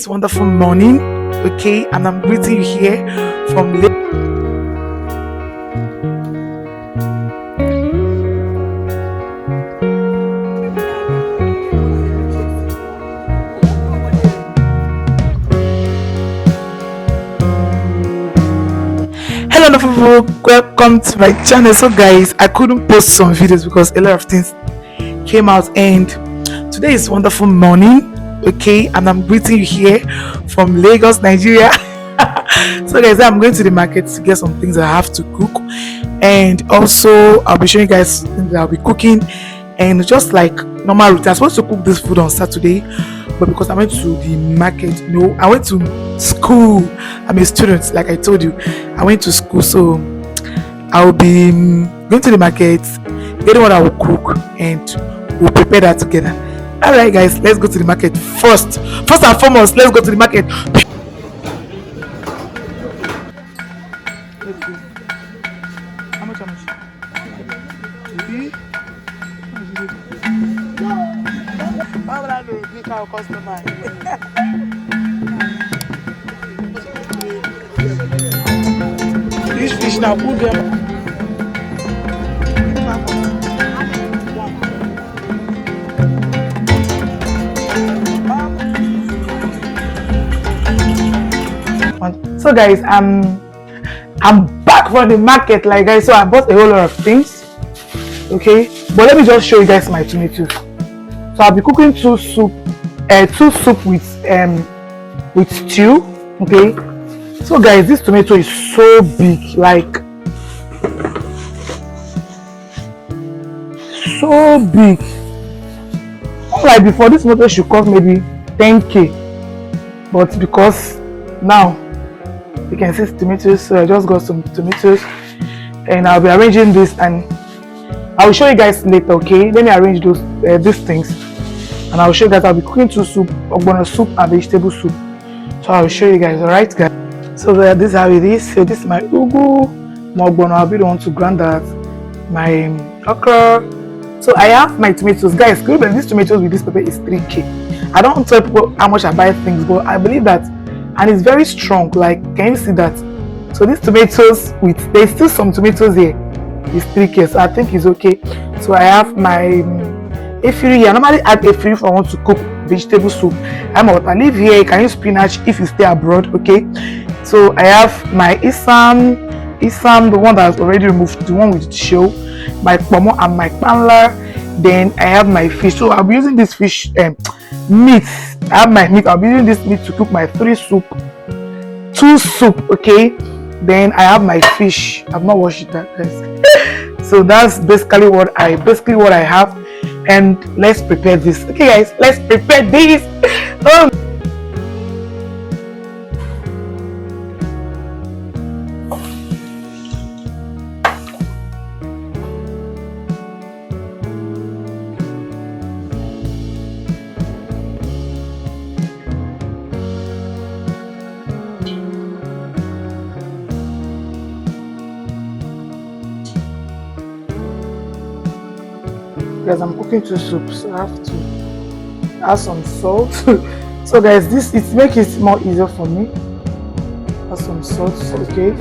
It's wonderful morning, okay, and I'm greeting you here from Hello, wonderful people. Welcome to my channel. So, guys, I couldn't post some videos because a lot of things came out, and today is wonderful morning, okay, and I'm greeting you here from Lagos, Nigeria. So, guys, I'm going to the market to get some things I have to cook, and also I'll be showing you guys things that I'll be cooking, and just like normal routine. I'm supposed to cook this food on Saturday, but because I went to the market, no, I went to school. I'm a student, like I told you. I went to school, so I'll be going to the market, getting what I will cook, and we'll prepare that together. All right, guys, let's go to the market first. First and foremost, let's go to the market. Let's go. How much? How much? See? How would I know? Big our customer. This fish now, put them. So guys, I'm back from the market, like guys. So I bought a whole lot of things, okay. But let me just show you guys my tomatoes. So I'll be cooking two soup with stew, okay. So guys, this tomato is so big, like so big. Like before, this tomato should cost maybe 10k, but because now you can see tomatoes, so I just got some tomatoes, and I'll be arranging this, and I'll show you guys later, okay. Let me arrange those these things, and I'll show you guys. I'll be cooking two soup, Ogbono soup and vegetable soup, so I'll show you guys. All right, guys. So this is how it is. So this is my ugu, my Ogbono. I'll be the one to grind that, my okra. So I have my tomatoes, guys. These tomatoes with this pepper is 3k. I don't tell people how much I buy things, but I believe that, and it's very strong. Like, can you see that? So these tomatoes there's still some tomatoes here. It's 3k, so I think it's okay. So I have my efiri here. I normally add efiri if I want to cook vegetable soup. I'm what I live here. You can use spinach if you stay abroad, okay. So I have my isam, the one that's already removed, the one with the shell, my pomo and my panla. Then I have my fish. So I'll be using this fish meat. I have my meat. I'll be using this meat to cook my two soup, okay. Then I have my fish. I've not washed it, guys. So that's basically what I have, and let's prepare this, okay, guys. Let's prepare this. Guys, I'm cooking two soups, so I have to add some salt. So guys, this it makes it more easier for me. Add some salt, okay.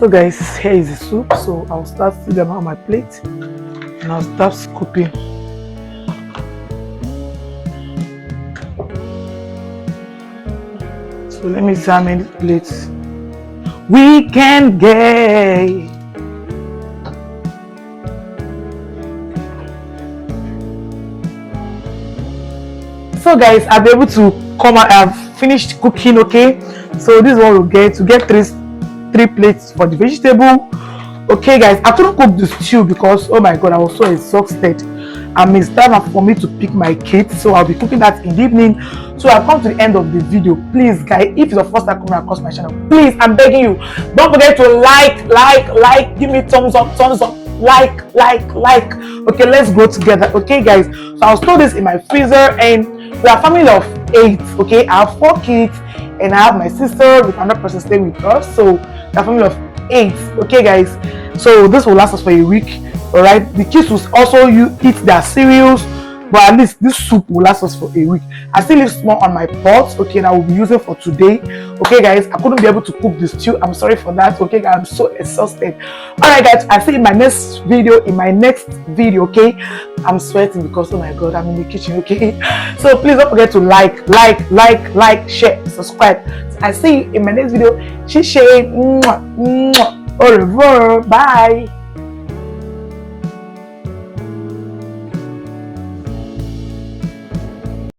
So guys, here is the soup. So I'll start filling them on my plate and I'll start scooping. So let me see how many plates we can get. So guys, I'll be able to come out. I've finished cooking. Okay, so this is what we'll get. To get three plates for the vegetable. Okay guys, I couldn't cook the stew because oh my god, I was so exhausted and it's time for me to pick my kids, so I'll be cooking that in the evening. So I've come to the end of the video. Please guys, if it's your first time coming across my channel, please, I'm begging you, don't forget to like, give me thumbs up, like. Okay, let's go together. Okay guys, so I'll store this in my freezer, and we are a family of 8. Okay, I have 4 kids and I have my sister with another person staying with us, so we're a family of 8. Okay guys, so this will last us for a week. All right, the kids will also eat their cereals, but at least this soup will last us for a week. I still leave small on my pot, okay, and I will be using for today. Okay guys, I couldn't be able to cook the stew, I'm sorry for that. Okay guys, I'm so exhausted. All right guys, I see you in my next video. Okay, I'm sweating because oh my god, I'm in the kitchen. Okay, so please don't forget to like, share, subscribe. I see you in my next video. Au revoir, bye.